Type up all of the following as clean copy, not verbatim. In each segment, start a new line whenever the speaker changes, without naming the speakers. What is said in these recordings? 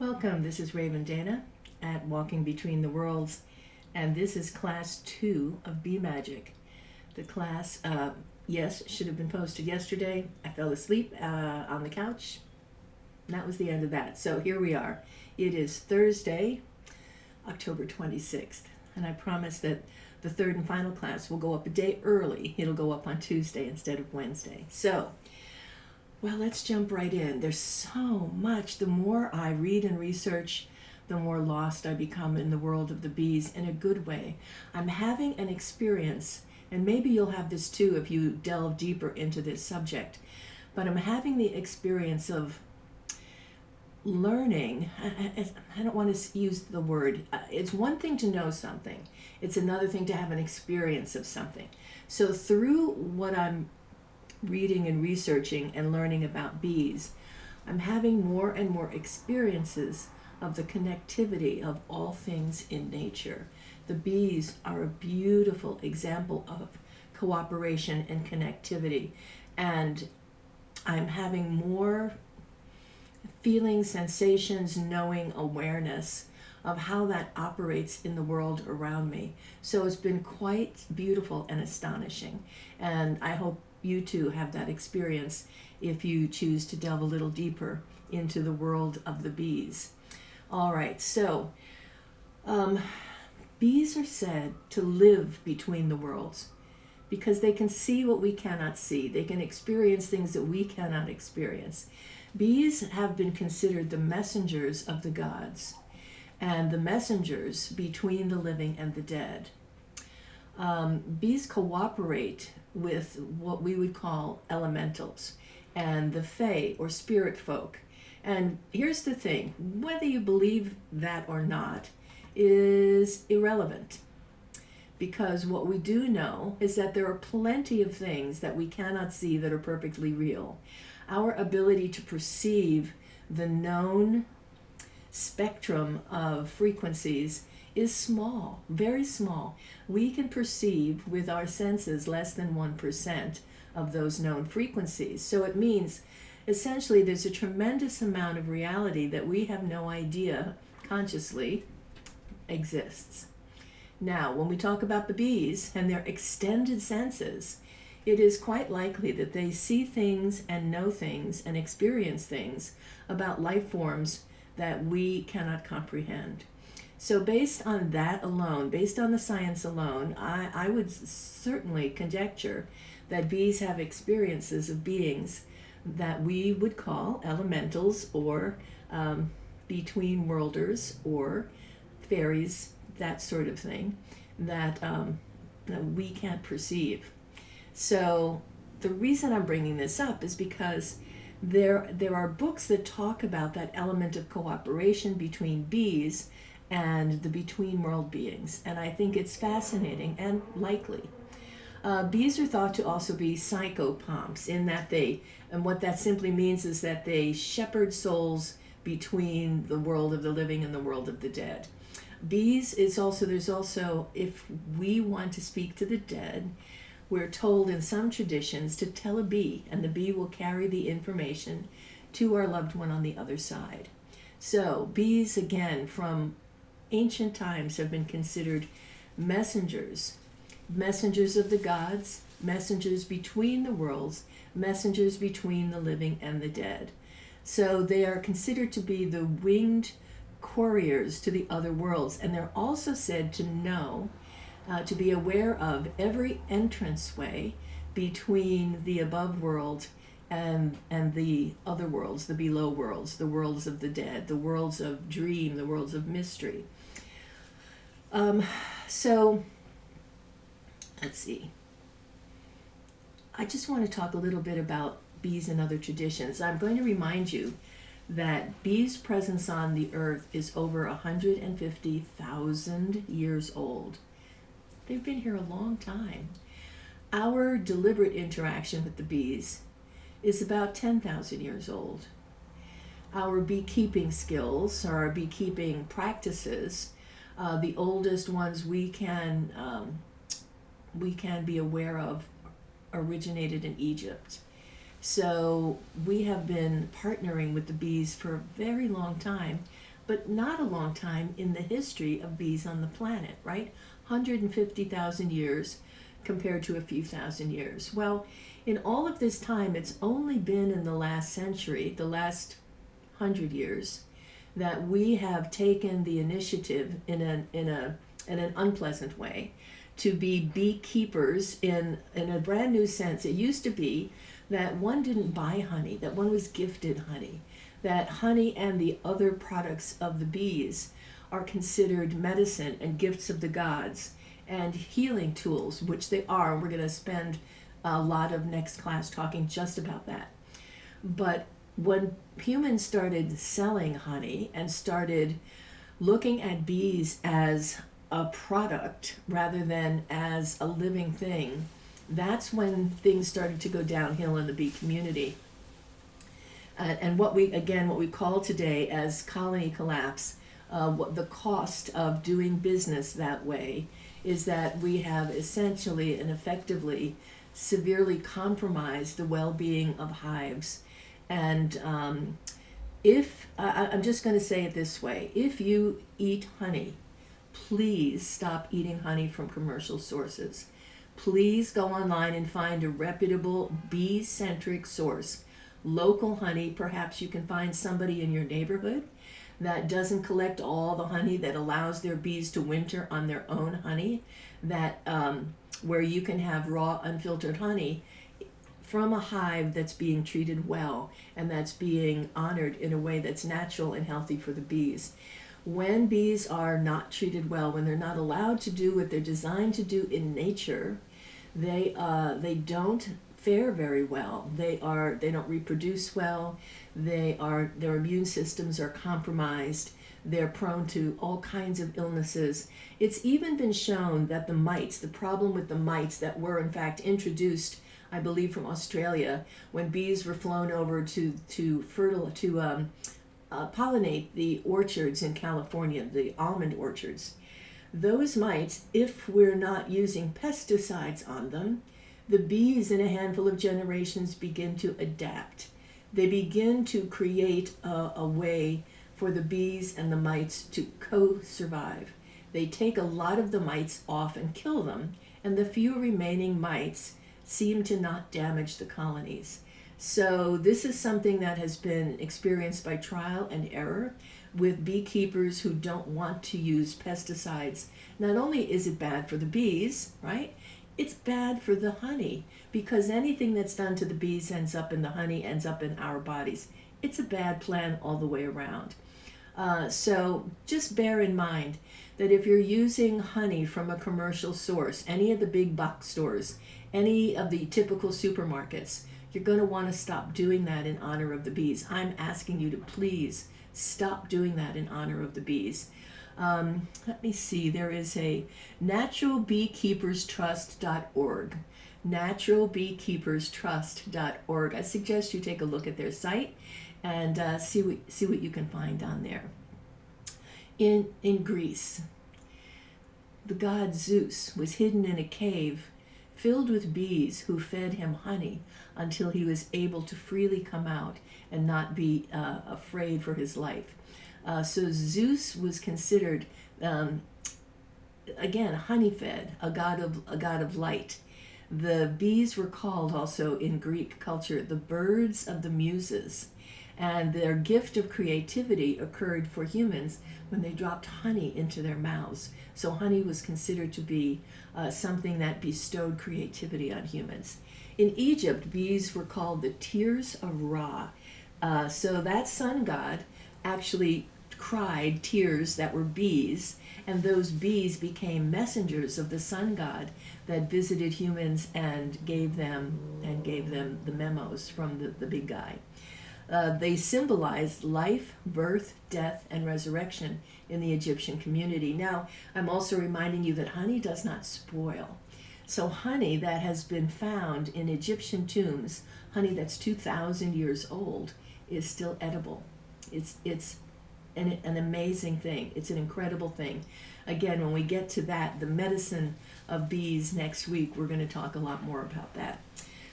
Welcome, this is Raven Dana at Walking Between the Worlds, and this is class 2 of Bee Magic. The class, yes, should have been posted yesterday. I fell asleep on the couch. That was the end of that. So here we are. It is Thursday, October 26th, and I promise that the third and final class will go up a day early. It'll go up on Tuesday instead of Wednesday. So, well, let's jump right in. There's so much. The more I read and research, the more lost I become in the world of the bees in a good way. I'm having an experience, and maybe you'll have this too if you delve deeper into this subject, but I'm having the experience of learning. I don't want to use the word. It's one thing to know something. It's another thing to have an experience of something. So through what I'm reading and researching and learning about bees, I'm having more and more experiences of the connectivity of all things in nature. The bees are a beautiful example of cooperation and connectivity, and I'm having more feelings, sensations, knowing, awareness of how that operates in the world around me. So it's been quite beautiful and astonishing, and I hope you too have that experience if you choose to delve a little deeper into the world of the bees. All right, so bees are said to live between the worlds because they can see what we cannot see. They can experience things that we cannot experience. Bees have been considered the messengers of the gods and the messengers between the living and the dead. Bees cooperate with what we would call elementals and the fae or spirit folk. And here's the thing, whether you believe that or not is irrelevant, because what we do know is that there are plenty of things that we cannot see that are perfectly real. Our ability to perceive the known spectrum of frequencies is small, very small. We can perceive with our senses less than 1% of those known frequencies. So it means essentially there's a tremendous amount of reality that we have no idea consciously exists. Now, when we talk about the bees and their extended senses, it is quite likely that they see things and know things and experience things about life forms that we cannot comprehend. So based on that alone, based on the science alone, I would certainly conjecture that bees have experiences of beings that we would call elementals or between worlders or fairies, that sort of thing, that we can't perceive. So the reason I'm bringing this up is because there are books that talk about that element of cooperation between bees and the between world beings, and I think it's fascinating and likely. Bees are thought to also be psychopomps in that and what that simply means is that they shepherd souls between the world of the living and the world of the dead. Bees there's also, if we want to speak to the dead, we're told in some traditions to tell a bee, and the bee will carry the information to our loved one on the other side. So bees, again, from ancient times have been considered messengers of the gods, messengers between the worlds, messengers between the living and the dead. So they are considered to be the winged couriers to the other worlds, and they're also said to know, to be aware of every entranceway between the above world and the other worlds, the below worlds, the worlds of the dead, the worlds of dream, the worlds of mystery. So let's see. I just want to talk a little bit about bees and other traditions. I'm going to remind you that bees' presence on the earth is over 150,000 years old. They've been here a long time. Our deliberate interaction with the bees is about 10,000 years old. Our beekeeping skills, or our beekeeping practices, the oldest ones we can be aware of originated in Egypt. So we have been partnering with the bees for a very long time, but not a long time in the history of bees on the planet, right? 150,000 years compared to a few thousand years. Well, in all of this time, it's only been in the last century, the last 100 years, that we have taken the initiative in an unpleasant way to be beekeepers in a brand new sense. It used to be that one didn't buy honey, that one was gifted honey, that honey and the other products of the bees are considered medicine and gifts of the gods and healing tools, which they are. We're going to spend a lot of next class talking just about that. But when humans started selling honey and started looking at bees as a product rather than as a living thing, that's when things started to go downhill in the bee community. And what we call today as colony collapse, what the cost of doing business that way is that we have essentially and effectively severely compromised the well-being of hives. And I'm just going to say it this way, if you eat honey, please stop eating honey from commercial sources. Please go online and find a reputable bee-centric source. Local honey, perhaps you can find somebody in your neighborhood that doesn't collect all the honey, that allows their bees to winter on their own honey, that where you can have raw, unfiltered honey from a hive that's being treated well and that's being honored in a way that's natural and healthy for the bees. When bees are not treated well, when they're not allowed to do what they're designed to do in nature, they don't fare very well. They don't reproduce well. Their immune systems are compromised. They're prone to all kinds of illnesses. It's even been shown that the problem with the mites that were in fact introduced, I believe, from Australia when bees were flown over to pollinate the orchards in California, the almond orchards. Those mites, if we're not using pesticides on them, the bees in a handful of generations begin to adapt. They begin to create a way for the bees and the mites to co-survive. They take a lot of the mites off and kill them, and the few remaining mites seem to not damage the colonies. So this is something that has been experienced by trial and error with beekeepers who don't want to use pesticides. Not only is it bad for the bees, right? It's bad for the honey, because anything that's done to the bees ends up in the honey, ends up in our bodies. It's a bad plan all the way around. So just bear in mind that if you're using honey from a commercial source, any of the big box stores, any of the typical supermarkets, you're going to want to stop doing that in honor of the bees. I'm asking you to please stop doing that in honor of the bees. Let me see, there is a naturalbeekeeperstrust.org. naturalbeekeeperstrust.org. I suggest you take a look at their site and see what you can find on there. In Greece, the god Zeus was hidden in a cave filled with bees who fed him honey until he was able to freely come out and not be afraid for his life. So Zeus was considered, again, honey-fed, a god of light. The bees were called also in Greek culture the birds of the muses, and their gift of creativity occurred for humans when they dropped honey into their mouths. So honey was considered to be something that bestowed creativity on humans. In Egypt, bees were called the tears of Ra. So that sun god actually cried tears that were bees, and those bees became messengers of the sun god that visited humans and gave them the memos from the big guy. They symbolized life, birth, death, and resurrection in the Egyptian community. Now, I'm also reminding you that honey does not spoil. So honey that has been found in Egyptian tombs, honey that's 2,000 years old, is still edible. It's an amazing thing. It's an incredible thing. Again, when we get to that, the medicine of bees next week, we're going to talk a lot more about that.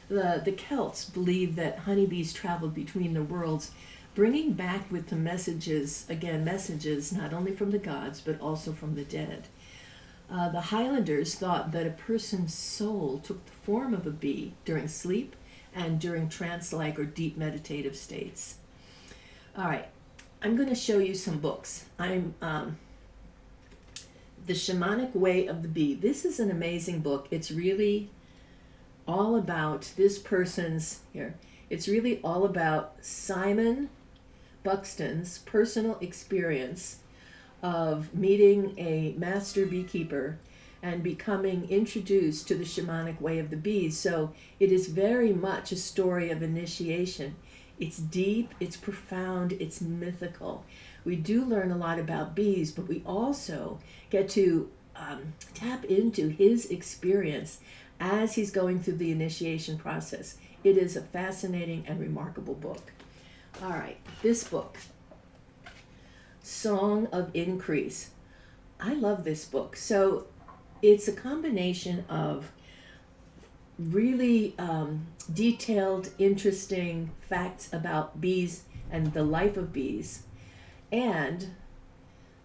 The Celts believed that honeybees traveled between the worlds, bringing back with them messages, again, messages not only from the gods, but also from the dead. The Highlanders thought that a person's soul took the form of a bee during sleep and during trance-like or deep meditative states. All right, I'm going to show you some books. The Shamanic Way of the Bee. This is an amazing book. It's really all about this person's, it's really all about Simon Buxton's personal experience of meeting a master beekeeper and becoming introduced to the shamanic way of the bees. So it is very much a story of initiation. It's deep, it's profound, it's mythical. We do learn a lot about bees, but we also get to tap into his experience as he's going through the initiation process. It is a fascinating and remarkable book. All right, this book, Song of Increase. I love this book. So it's a combination of really detailed, interesting facts about bees and the life of bees. And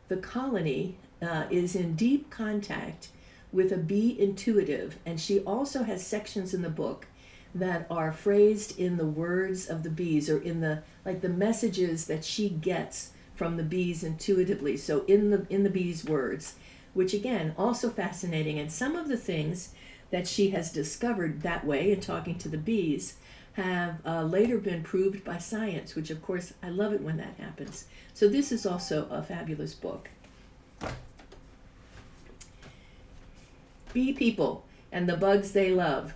the colony is in deep contact with a bee intuitive. And she also has sections in the book that are phrased in the words of the bees, or in the messages that she gets from the bees intuitively. So in the bees' words, which again, also fascinating. And some of the things that she has discovered that way in talking to the bees have later been proved by science, which of course I love it when that happens. So this is also a fabulous book. Bee People and the Bugs They Love.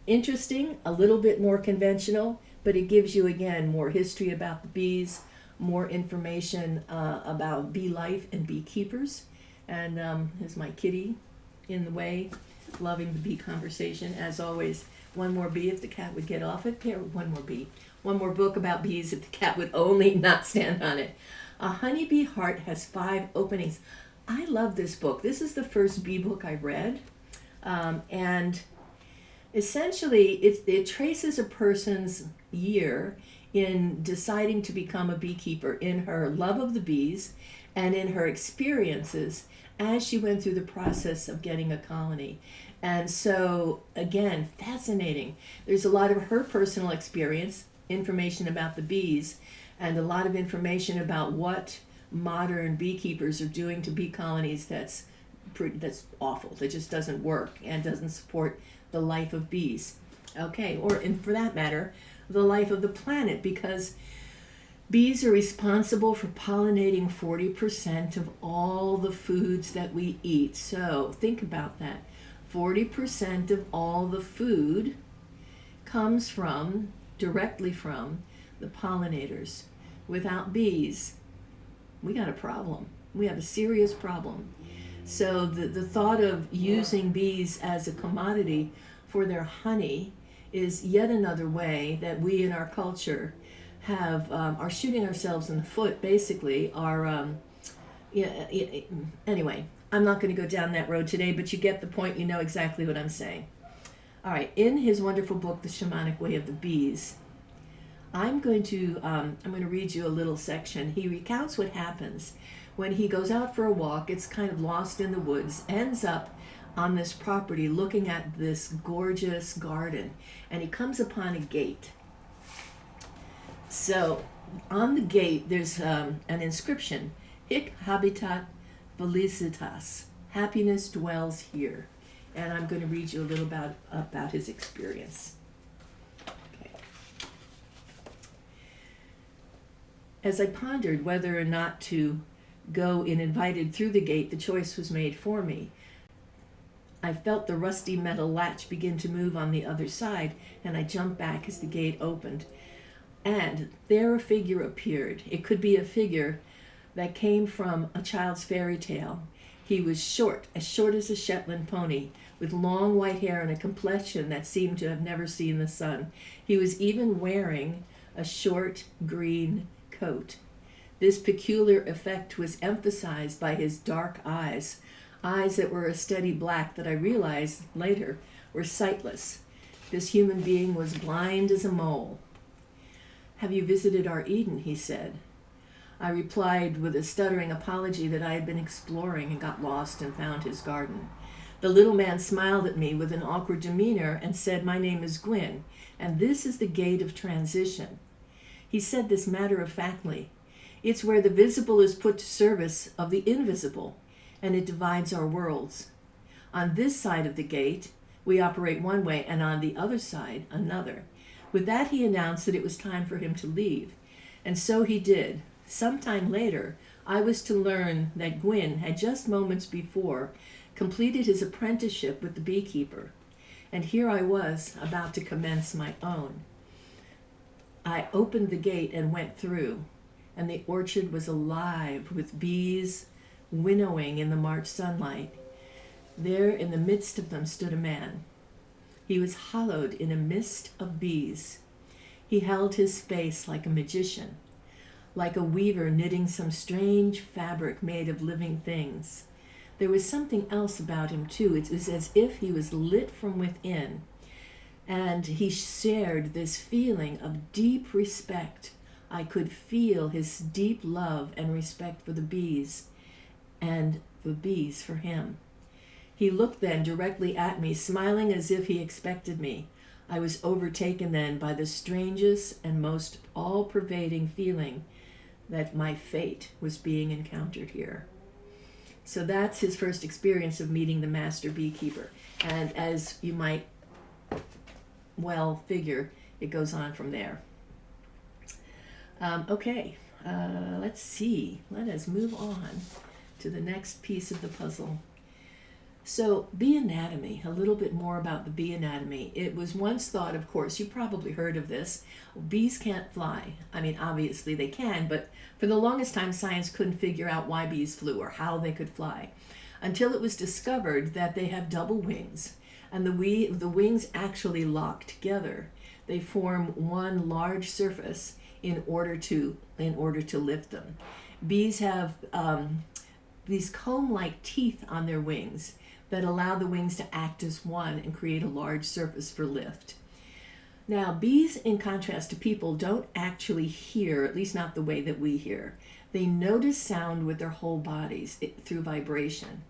Interesting, a little bit more conventional, but it gives you again more history about the bees, more information about bee life and beekeepers. And here's my kitty in the way, loving the bee conversation. As always, one more bee if the cat would get off it. Here, one more bee. One more book about bees if the cat would only not stand on it. A Honeybee Heart Has 5 Openings. I love this book. This is the first bee book I read. And essentially, it traces a person's year in deciding to become a beekeeper, in her love of the bees and in her experiences as she went through the process of getting a colony. And so, again, fascinating. There's a lot of her personal experience, information about the bees, and a lot of information about what modern beekeepers are doing to bee colonies that's awful, that just doesn't work and doesn't support the life of bees. Okay, or and for that matter, the life of the planet, because bees are responsible for pollinating 40% of all the foods that we eat. So think about that. 40% of all the food comes directly from the pollinators. Without bees, we got a problem. We have a serious problem. So the thought of using bees as a commodity for their honey is yet another way that we in our culture are shooting ourselves in the foot, basically. Anyway, I'm not going to go down that road today, but you get the point. You know exactly what I'm saying. All right, in his wonderful book, The Shamanic Way of the Bees, I'm going to read you a little section. He recounts what happens when he goes out for a walk. It's kind of lost in the woods, ends up on this property looking at this gorgeous garden, and he comes upon a gate. So on the gate there's an inscription, Hic habitat felicitas, happiness dwells here. And I'm going to read you a little about his experience. Okay. As I pondered whether or not to go in invited through the gate, the choice was made for me. I felt the rusty metal latch begin to move on the other side, and I jumped back as the gate opened. And there a figure appeared. It could be a figure that came from a child's fairy tale. He was short as a Shetland pony, with long white hair and a complexion that seemed to have never seen the sun. He was even wearing a short green coat. This peculiar effect was emphasized by his dark eyes that were a steady black that I realized later were sightless. This human being was blind as a mole. "Have you visited our Eden?" he said. I replied with a stuttering apology that I had been exploring and got lost and found his garden. The little man smiled at me with an awkward demeanor and said, "My name is Gwyn, and this is the gate of transition." He said this matter-of-factly. "It's where the visible is put to service of the invisible, and it divides our worlds. On this side of the gate, we operate one way, and on the other side, another." With that, he announced that it was time for him to leave, and so he did. Sometime later, I was to learn that Gwyn had just moments before completed his apprenticeship with the beekeeper, and here I was about to commence my own. I opened the gate and went through, and the orchard was alive with bees winnowing in the March sunlight. There in the midst of them stood a man. He was hollowed in a mist of bees. He held his face like a magician, like a weaver knitting some strange fabric made of living things. There was something else about him, too. It was as if he was lit from within, and he shared this feeling of deep respect. I could feel his deep love and respect for the bees, and the bees for him. He looked then directly at me, smiling as if he expected me. I was overtaken then by the strangest and most all-pervading feeling that my fate was being encountered here. So that's his first experience of meeting the master beekeeper. And as you might well figure, it goes on from there. Let's see. Let us move on to the next piece of the puzzle. So, bee anatomy, a little bit more about the bee anatomy. It was once thought, of course, you probably heard of this, bees can't fly. I mean, obviously they can, but for the longest time, science couldn't figure out why bees flew or how they could fly, until it was discovered that they have double wings, and the wings actually lock together. They form one large surface in order to lift them. Bees have these comb-like teeth on their wings that allow the wings to act as one and create a large surface for lift. Now, bees, in contrast to people, don't actually hear, at least not the way that we hear. They notice sound with their whole bodies through vibration,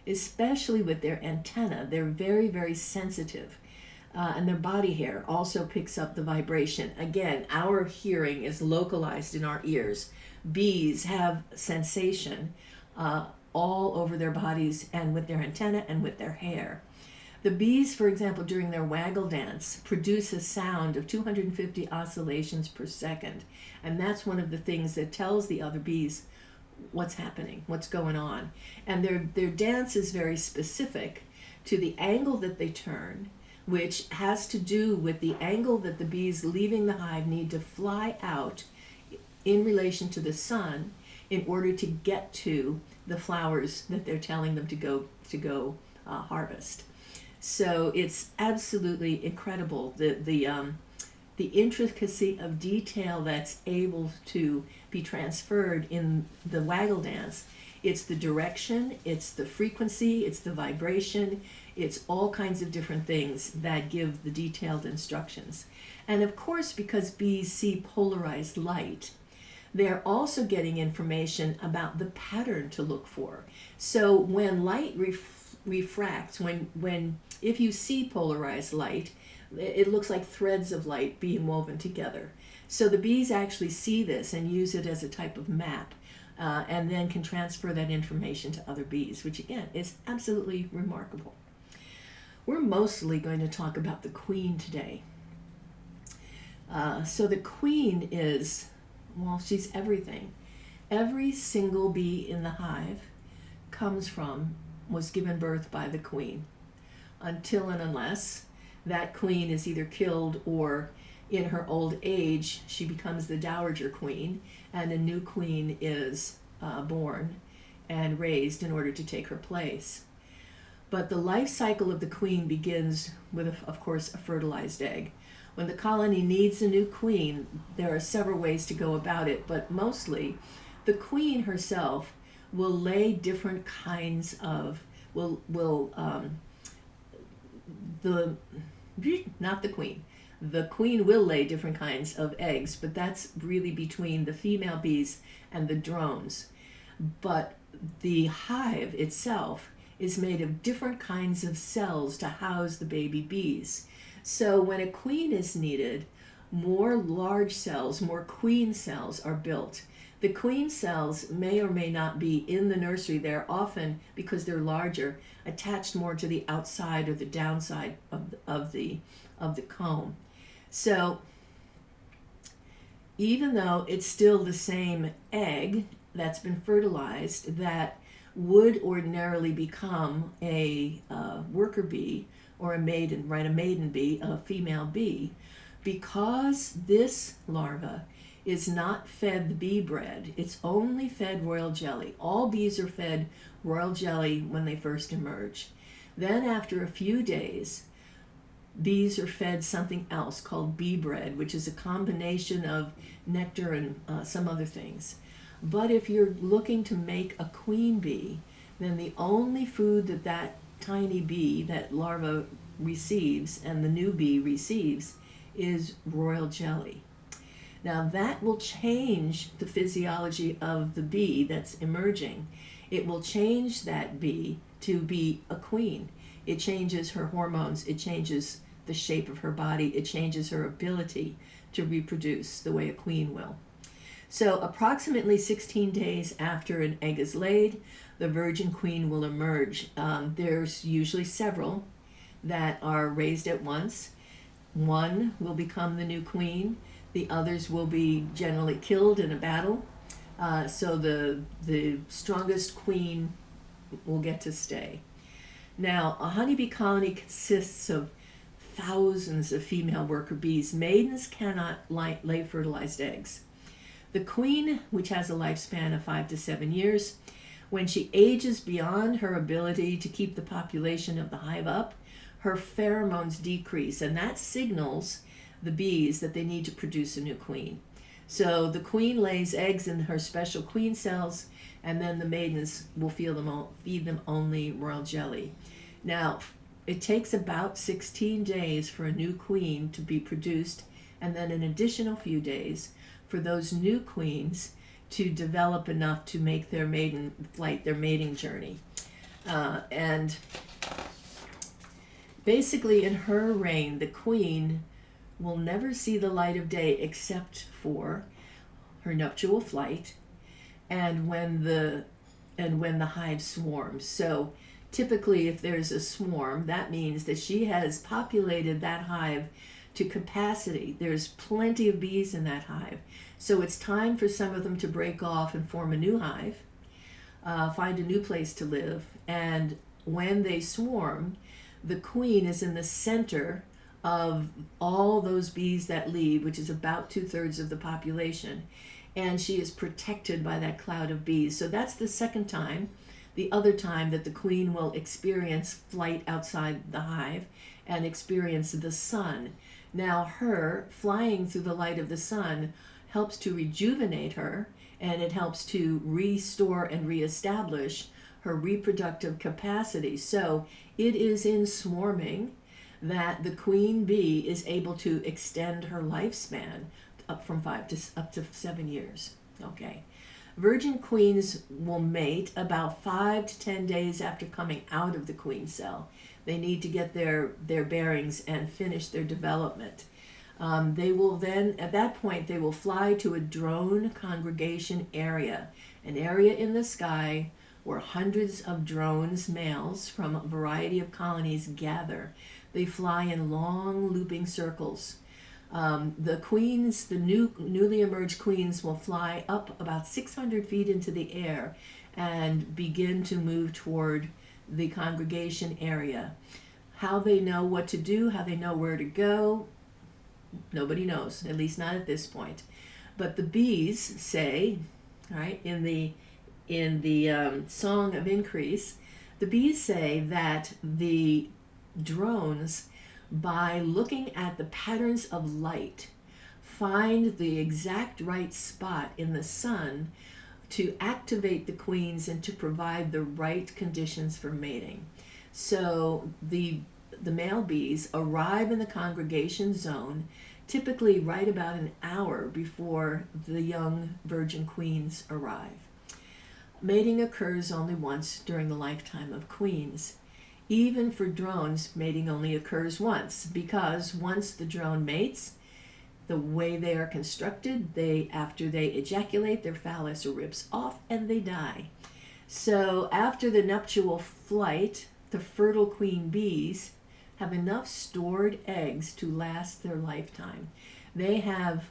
especially with their antenna. They're very, very sensitive. And their body hair also picks up the vibration. Again, our hearing is localized in our ears. Bees have sensation all over their bodies and with their antenna and with their hair. The bees, for example, during their waggle dance, produce a sound of 250 oscillations per second. And that's one of the things that tells the other bees what's happening, what's going on. And their dance is very specific to the angle that they turn, which has to do with the angle that the bees leaving the hive need to fly out in relation to the sun in order to get to the flowers that they're telling them to go harvest. So it's absolutely incredible, the intricacy of detail that's able to be transferred in the waggle dance. It's the direction, it's the frequency, it's the vibration, it's all kinds of different things that give the detailed instructions. And of course, because bees see polarized light, they're also getting information about the pattern to look for. So when light refracts, if you see polarized light, it looks like threads of light being woven together. So the bees actually see this and use it as a type of map, and then can transfer that information to other bees, which again is absolutely remarkable. We're mostly going to talk about the queen today. So the queen is, well, she's everything. Every single bee in the hive was given birth by the queen, until and unless that queen is either killed or in her old age she becomes the dowager queen and a new queen is born and raised in order to take her place. But the life cycle of the queen begins with, of course, a fertilized egg. When the colony needs a new queen, there are several ways to go about it, but mostly the queen herself will lay different kinds of, the not the queen. The queen will lay different kinds of eggs, but that's really between the female bees and the drones. But the hive itself is made of different kinds of cells to house the baby bees. So when a queen is needed, more large cells, more queen cells are built. The queen cells may or may not be in the nursery. They're often, because they're larger, attached more to the outside or the downside of the comb. So even though it's still the same egg that's been fertilized that would ordinarily become a worker bee or a maiden, right? A maiden bee, a female bee, because this larva is not fed the bee bread, it's only fed royal jelly. All bees are fed royal jelly when they first emerge. Then after a few days, bees are fed something else called bee bread, which is a combination of nectar and some other things. But if you're looking to make a queen bee, then the only food that that tiny bee, that larva receives, and the new bee receives, is royal jelly. Now that will change the physiology of the bee that's emerging. It will change that bee to be a queen. It changes her hormones, it changes the shape of her body, it changes her ability to reproduce the way a queen will. So approximately 16 days after an egg is laid, the virgin queen will emerge. There's usually several that are raised at once. One will become the new queen. The others will be generally killed in a battle. So the strongest queen will get to stay. Now, a honeybee colony consists of thousands of female worker bees. Maidens cannot lay fertilized eggs. The queen, which has a lifespan of 5 to 7 years, when she ages beyond her ability to keep the population of the hive up, her pheromones decrease, and that signals the bees that they need to produce a new queen. So the queen lays eggs in her special queen cells, and then the maidens will feed them only royal jelly. Now, it takes about 16 days for a new queen to be produced, and then an additional few days for those new queens to develop enough to make their maiden flight, their mating journey. And basically in her reign, the queen will never see the light of day except for her nuptial flight and when the hive swarms. So typically if there's a swarm, that means that she has populated that hive to capacity. There's plenty of bees in that hive. So it's time for some of them to break off and form a new hive, find a new place to live. And when they swarm, the queen is in the center of all those bees that leave, which is about 2/3 of the population. And she is protected by that cloud of bees. So that's the second time, the other time that the queen will experience flight outside the hive and experience the sun. Now her flying through the light of the sun helps to rejuvenate her, and it helps to restore and reestablish her reproductive capacity. So it is in swarming that the queen bee is able to extend her lifespan up from 5 to up to 7 years. Okay. Virgin queens will mate about 5 to 10 days after coming out of the queen cell. They need to get their bearings and finish their development. They will then, at that point, they will fly to a drone congregation area, an area in the sky where hundreds of drones, males from a variety of colonies, gather. They fly in long looping circles. The queens, the newly emerged queens, will fly up about 600 feet into the air and begin to move toward the congregation area. How they know what to do, how they know where to go, nobody knows, at least not at this point. But the bees say, right, in the Song of Increase, the bees say that the drones, by looking at the patterns of light, find the exact right spot in the sun to activate the queens and to provide the right conditions for mating. So the the male bees arrive in the congregation zone typically right about an hour before the young virgin queens arrive. Mating occurs only once during the lifetime of queens. Even for drones, mating only occurs once, because once the drone mates, the way they are constructed, after they ejaculate, their phallus rips off and they die. So after the nuptial flight, the fertile queen bees have enough stored eggs to last their lifetime. They have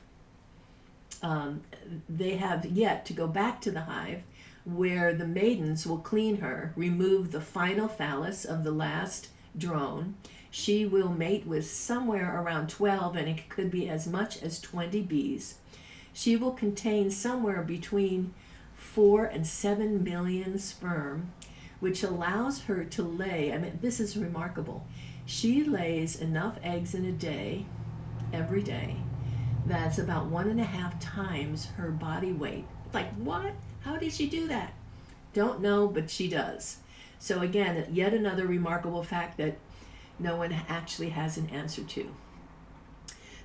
yet to go back to the hive, where the maidens will clean her, remove the final phallus of the last drone. She will mate with somewhere around 12, and it could be as much as 20 bees. She will contain somewhere between 4 and 7 million sperm, which allows her to lay, I mean, this is remarkable. She lays enough eggs in a day, every day, that's about 1.5 times her body weight. Like, what? How did she do that? Don't know, but she does. So again, yet another remarkable fact that no one actually has an answer to.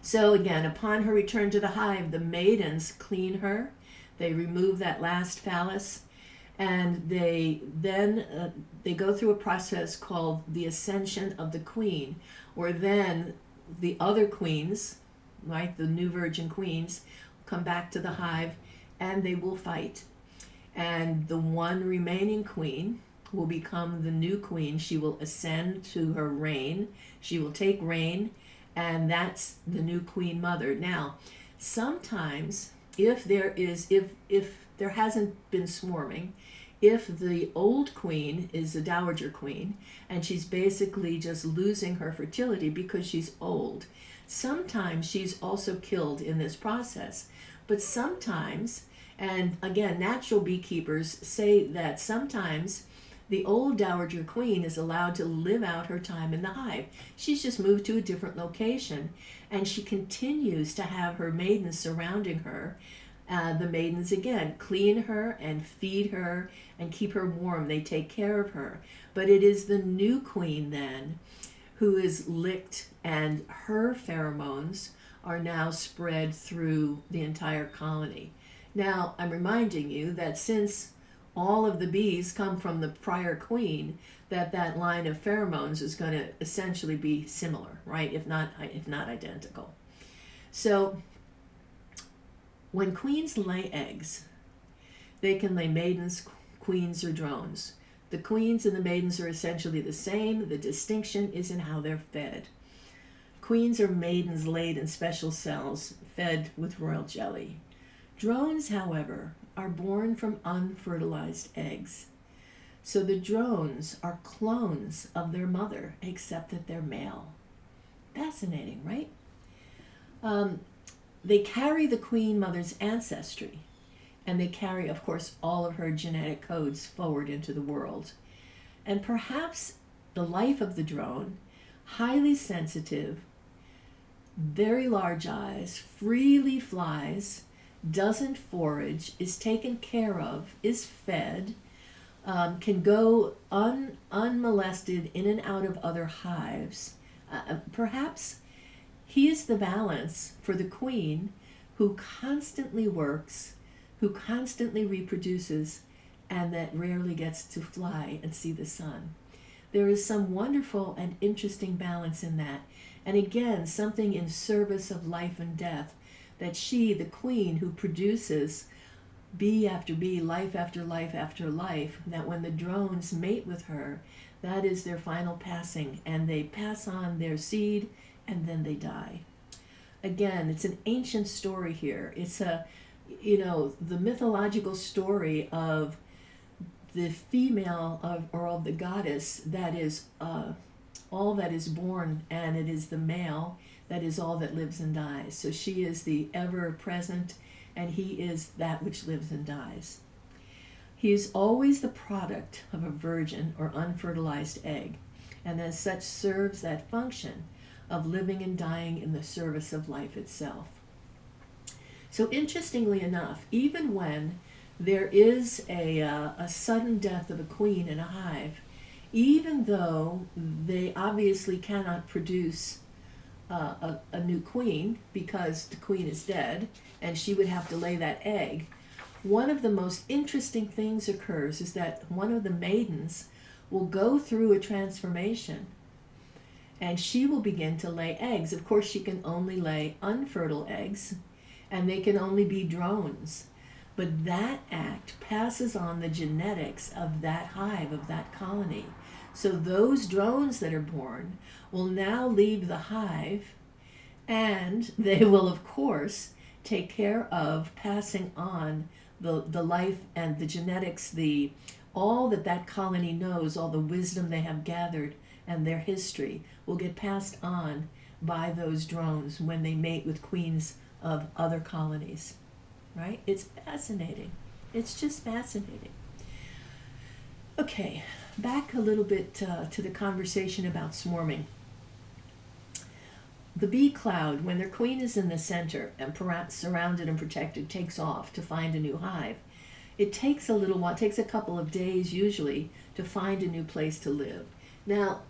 So again, upon her return to the hive, the maidens clean her. They remove that last phallus, and they go through a process called the ascension of the queen, where then the other queens, right, the new virgin queens, come back to the hive, and they will fight. And the one remaining queen will become the new queen. She will ascend to her reign. She will take reign, and that's the new queen mother. Now, sometimes if there hasn't been swarming, if the old queen is a dowager queen and she's basically just losing her fertility because she's old, sometimes she's also killed in this process. But sometimes, and again, natural beekeepers say that sometimes the old dowager queen is allowed to live out her time in the hive. She's just moved to a different location, and she continues to have her maidens surrounding her. The maidens, again, clean her and feed her and keep her warm. They take care of her. But it is the new queen then who is licked, and her pheromones are now spread through the entire colony. Now, I'm reminding you that since all of the bees come from the prior queen, that line of pheromones is going to essentially be similar, right? If not identical. So when queens lay eggs, they can lay maidens, queens, or drones. The queens and the maidens are essentially the same. The distinction is in how they're fed. Queens or maidens laid in special cells, fed with royal jelly. Drones, however, are born from unfertilized eggs. So the drones are clones of their mother, except that they're male. Fascinating, right? They carry the queen mother's ancestry, and they carry, of course, all of her genetic codes forward into the world. And perhaps the life of the drone, highly sensitive, very large eyes, freely flies, doesn't forage, is taken care of, is fed, can go unmolested in and out of other hives. Perhaps he is the balance for the queen who constantly works, who constantly reproduces, and that rarely gets to fly and see the sun. There is some wonderful and interesting balance in that. And again, something in service of life and death, that she, the queen who produces bee after bee, life after life after life, that when the drones mate with her, that is their final passing, and they pass on their seed, and then they die. Again, it's an ancient story here. It's the mythological story of the female of the goddess that is all that is born, and it is the male that is all that lives and dies. So she is the ever-present, and he is that which lives and dies. He is always the product of a virgin or unfertilized egg, and as such serves that function of living and dying in the service of life itself. So interestingly enough, even when there is a sudden death of a queen in a hive, even though they obviously cannot produce a new queen because the queen is dead and she would have to lay that egg. One of the most interesting things occurs is that one of the maidens will go through a transformation and she will begin to lay eggs. Of course, she can only lay unfertile eggs and they can only be drones. But that act passes on the genetics of that hive, of that colony. So those drones that are born will now leave the hive, and they will, of course, take care of passing on the life and the genetics, all that colony knows, all the wisdom they have gathered, and their history will get passed on by those drones when they mate with queens of other colonies. Right? It's fascinating. It's just fascinating. Okay, back a little bit to the conversation about swarming. The bee cloud, when their queen is in the center and surrounded and protected, takes off to find a new hive. It takes a little while, it takes a couple of days usually to find a new place to live. Now,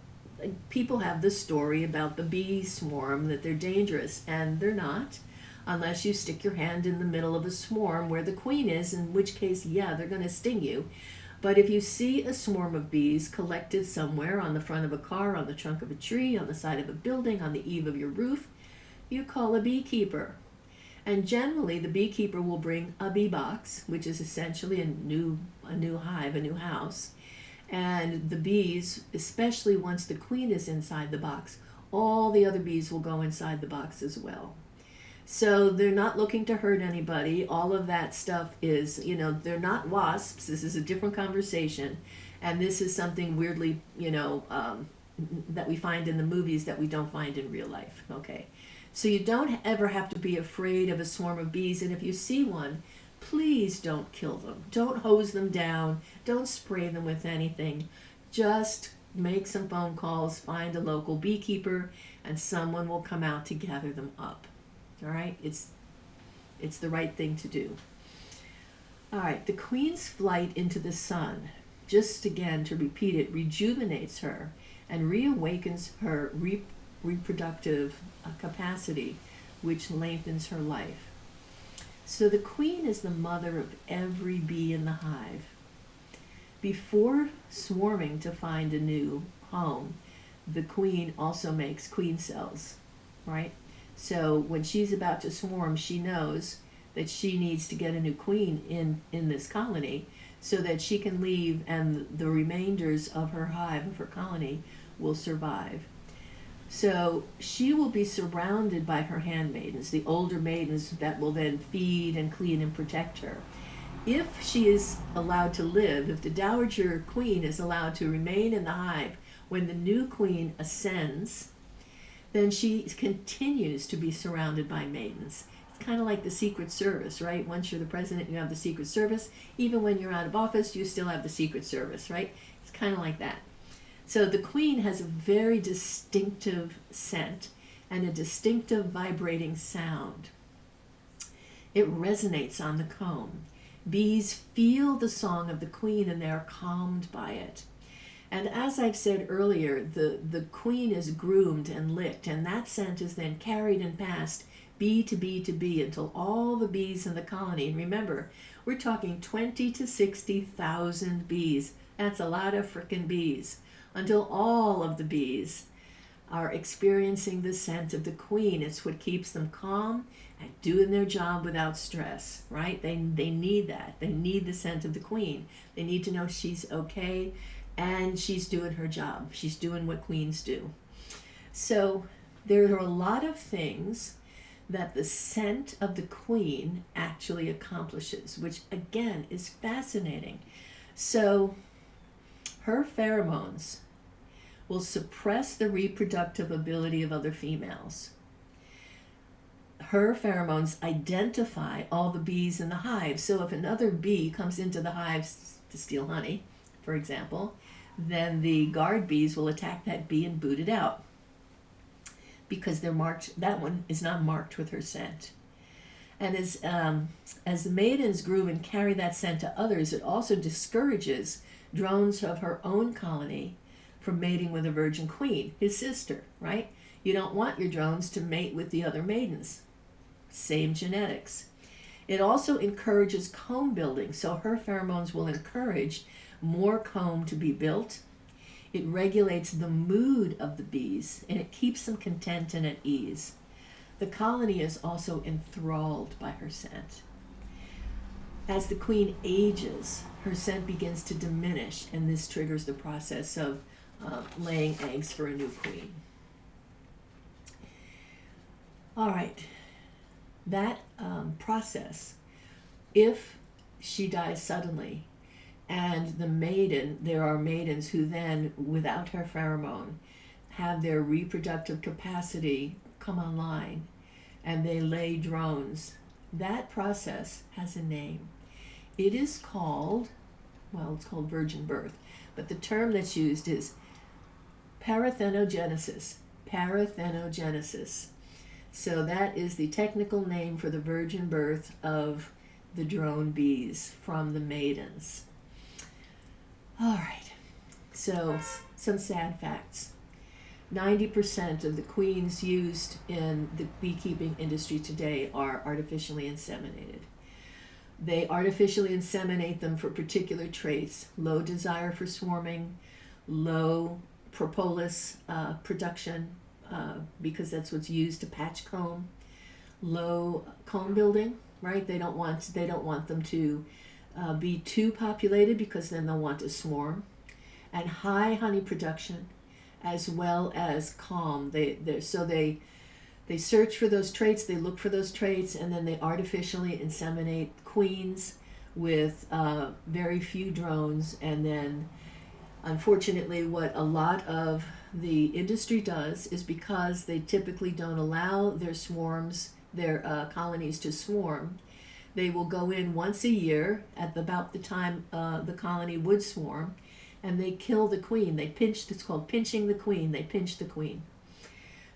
people have this story about the bee swarm, that they're dangerous, and they're not. Unless you stick your hand in the middle of a swarm where the queen is, in which case, yeah, they're going to sting you. But if you see a swarm of bees collected somewhere on the front of a car, on the trunk of a tree, on the side of a building, on the eave of your roof, you call a beekeeper. And generally, the beekeeper will bring a bee box, which is essentially a new hive, a new house. And the bees, especially once the queen is inside the box, all the other bees will go inside the box as well. So they're not looking to hurt anybody. All of that stuff is, they're not wasps. This is a different conversation. And this is something weirdly, that we find in the movies that we don't find in real life. Okay. So you don't ever have to be afraid of a swarm of bees. And if you see one, please don't kill them. Don't hose them down. Don't spray them with anything. Just make some phone calls, find a local beekeeper, and someone will come out to gather them up. All right, it's the right thing to do. All right, the queen's flight into the sun, just again to repeat it, rejuvenates her and reawakens her reproductive capacity, which lengthens her life. So the queen is the mother of every bee in the hive. Before swarming to find a new home, the queen also makes queen cells, right? So when she's about to swarm, she knows that she needs to get a new queen in this colony so that she can leave and the remainders of her hive, of her colony, will survive. So she will be surrounded by her handmaidens, the older maidens that will then feed and clean and protect her. If she is allowed to live, if the dowager queen is allowed to remain in the hive when the new queen ascends, then she continues to be surrounded by maidens. It's kind of like the Secret Service, right? Once you're the president, you have the Secret Service. Even when you're out of office, you still have the Secret Service, right? It's kind of like that. So the queen has a very distinctive scent and a distinctive vibrating sound. It resonates on the comb. Bees feel the song of the queen and they are calmed by it. And as I've said earlier, the queen is groomed and licked, and that scent is then carried and passed bee to bee to bee until all the bees in the colony, and remember, we're talking 20 to 60,000 bees. That's a lot of frickin' bees. Until all of the bees are experiencing the scent of the queen. It's what keeps them calm and doing their job without stress, right? They need that. They need the scent of the queen. They need to know she's okay. And she's doing her job. She's doing what queens do. So there are a lot of things that the scent of the queen actually accomplishes, which again is fascinating. So her pheromones will suppress the reproductive ability of other females. Her pheromones identify all the bees in the hive. So if another bee comes into the hive to steal honey, for example, then the guard bees will attack that bee and boot it out because they're marked. That one is not marked with her scent. And as the maidens groom and carry that scent to others, it also discourages drones of her own colony from mating with a virgin queen, his sister, right? You don't want your drones to mate with the other maidens. Same genetics. It also encourages comb building, so her pheromones will encourage more comb to be built. It regulates the mood of the bees, and it keeps them content and at ease. The colony is also enthralled by her scent. As the queen ages, her scent begins to diminish, and this triggers the process of laying eggs for a new queen. All right, that process, if she dies suddenly, and the maiden, there are maidens who then, without her pheromone, have their reproductive capacity come online, and they lay drones. That process has a name. It is called, well, it's called virgin birth, but the term that's used is parthenogenesis. Parthenogenesis. So that is the technical name for the virgin birth of the drone bees from the maidens. All right, so some sad facts. 90% of the queens used in the beekeeping industry today are artificially inseminated. They artificially inseminate them for particular traits: low desire for swarming, low propolis production, because that's what's used to patch comb, low comb building, right? They don't want them to be too populated, because then they'll want to swarm, and high honey production, as well as calm. They search for those traits, they look for those traits, and then they artificially inseminate queens with very few drones. And then, unfortunately, what a lot of the industry does is, because they typically don't allow their swarms, their colonies to swarm, they will go in once a year at about the time the colony would swarm, and they kill the queen. They pinch, it's called pinching the queen. They pinch the queen.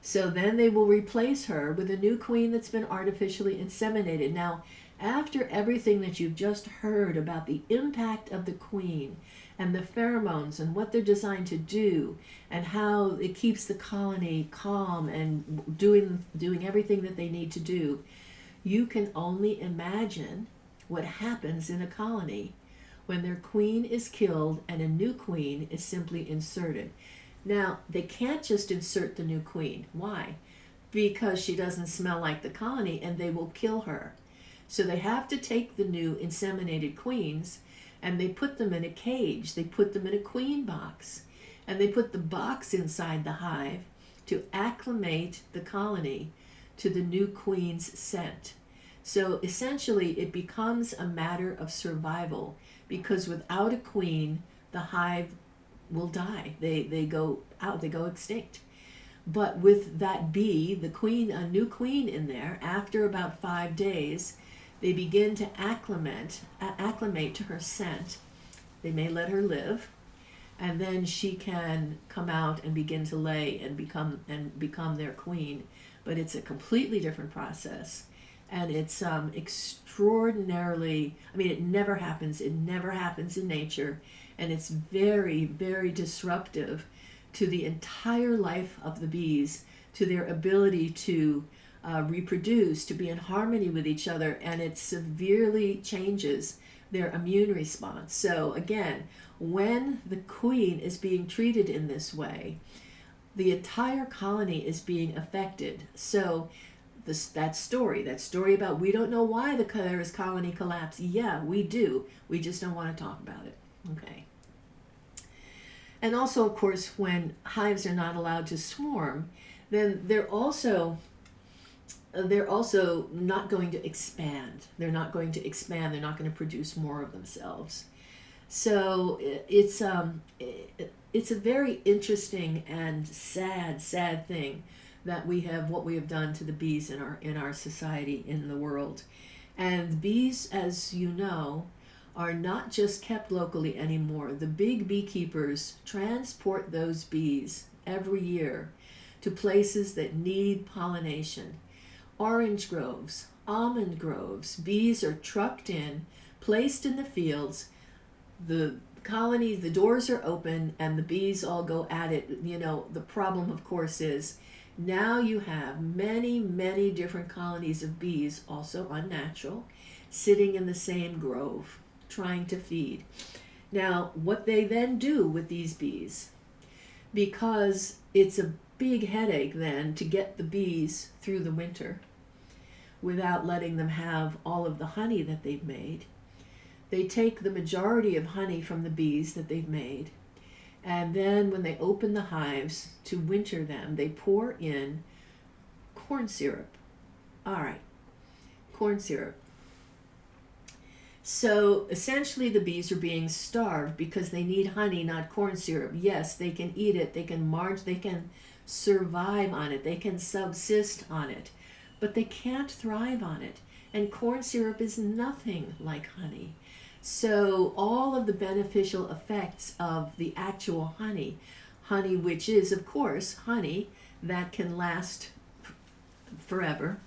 So then they will replace her with a new queen that's been artificially inseminated. Now, after everything that you've just heard about the impact of the queen and the pheromones and what they're designed to do, and how it keeps the colony calm and doing everything that they need to do, you can only imagine what happens in a colony when their queen is killed and a new queen is simply inserted. Now, they can't just insert the new queen. Why? Because she doesn't smell like the colony, and they will kill her. So they have to take the new inseminated queens, and they put them in a cage. They put them in a queen box, and they put the box inside the hive to acclimate the colony to the new queen's scent. So essentially, it becomes a matter of survival, because without a queen, the hive will die. They go out, they go extinct. But with that bee, the queen, a new queen in there, after about 5 days, they begin to acclimate to her scent. They may let her live, and then she can come out and begin to lay and become their queen. But it's a completely different process. And it's extraordinarily, I mean, it never happens in nature, and it's very, very disruptive to the entire life of the bees, to their ability to reproduce, to be in harmony with each other, and it severely changes their immune response. So again, when the queen is being treated in this way, the entire colony is being affected. So that story about, we don't know why there is colony collapse. Yeah, we do. We just don't want to talk about it. Okay. And also, of course, when hives are not allowed to swarm, then they're also not going to expand. They're not going to expand. They're not going to produce more of themselves. So it's a very interesting and sad thing that what we have done to the bees in our society, in the world. And bees, as you know, are not just kept locally anymore. The big beekeepers transport those bees every year to places that need pollination. Orange groves, almond groves, bees are trucked in, placed in the fields. The colonies, the doors are open and the bees all go at it. The problem, of course, is now you have many, many different colonies of bees, also unnatural, sitting in the same grove, trying to feed. Now, what they then do with these bees, because it's a big headache then to get the bees through the winter without letting them have all of the honey that they've made, they take the majority of honey from the bees that they've made, and then when they open the hives to winter them, they pour in corn syrup. All right, corn syrup. So essentially the bees are being starved because they need honey, not corn syrup. Yes, they can eat it, they can survive on it, they can subsist on it, but they can't thrive on it. And corn syrup is nothing like honey. So all of the beneficial effects of the actual honey which is, of course, honey that can last forever,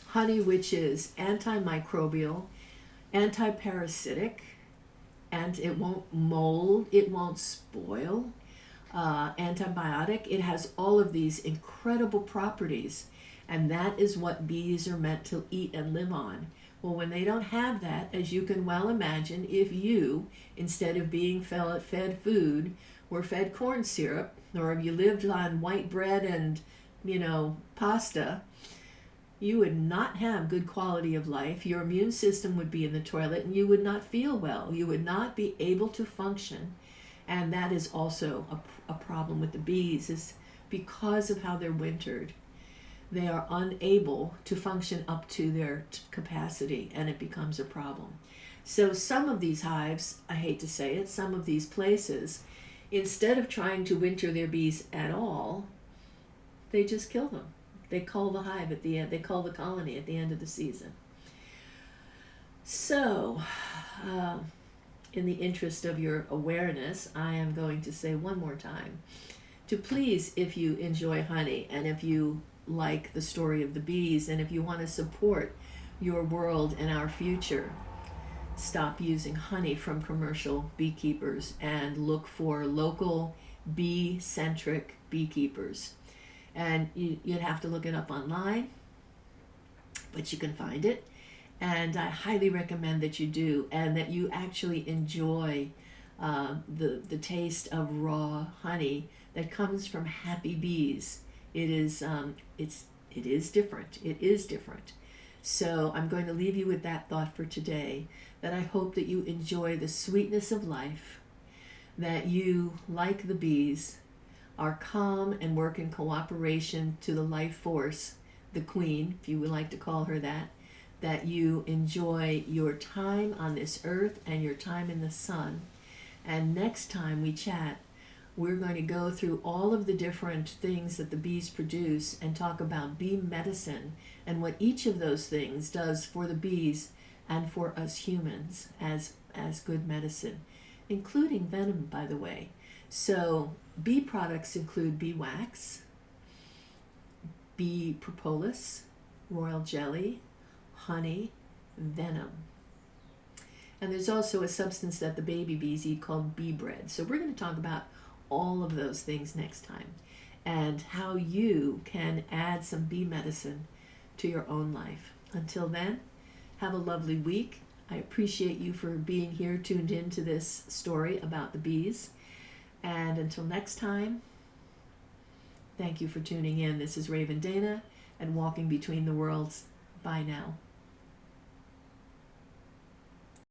honey which is antimicrobial, anti-parasitic, and it won't mold, it won't spoil, antibiotic. It has all of these incredible properties, and that is what bees are meant to eat and live on. Well, when they don't have that, as you can well imagine, if you, instead of being fed food, were fed corn syrup, or if you lived on white bread and, pasta, you would not have good quality of life. Your immune system would be in the toilet and you would not feel well. You would not be able to function. And that is also a problem with the bees, is because of how they're wintered. They are unable to function up to their capacity, and it becomes a problem. So some of these hives, I hate to say it, some of these places, instead of trying to winter their bees at all, they just kill them. They cull the hive at the end, they cull the colony at the end of the season. So, in the interest of your awareness, I am going to say one more time to please, if you enjoy honey, and if you like the story of the bees, and if you want to support your world and our future, stop using honey from commercial beekeepers and look for local bee-centric beekeepers. And you'd have to look it up online, but you can find it. And I highly recommend that you do, and that you actually enjoy the taste of raw honey that comes from happy bees. It is different. It is different. So I'm going to leave you with that thought for today, that I hope that you enjoy the sweetness of life, that you, like the bees, are calm and work in cooperation to the life force, the queen, if you would like to call her that you enjoy your time on this earth and your time in the sun. And next time we chat, we're going to go through all of the different things that the bees produce and talk about bee medicine and what each of those things does for the bees and for us humans as good medicine, including venom, by the way. So bee products include bee wax, bee propolis, royal jelly, honey, venom. And there's also a substance that the baby bees eat called bee bread. So we're going to talk about all of those things next time, and how you can add some bee medicine to your own life. Until then, have a lovely week. I appreciate you for being here, tuned in to this story about the bees. And until next time, thank you for tuning in. This is Raven Dana and Walking Between the Worlds. Bye now.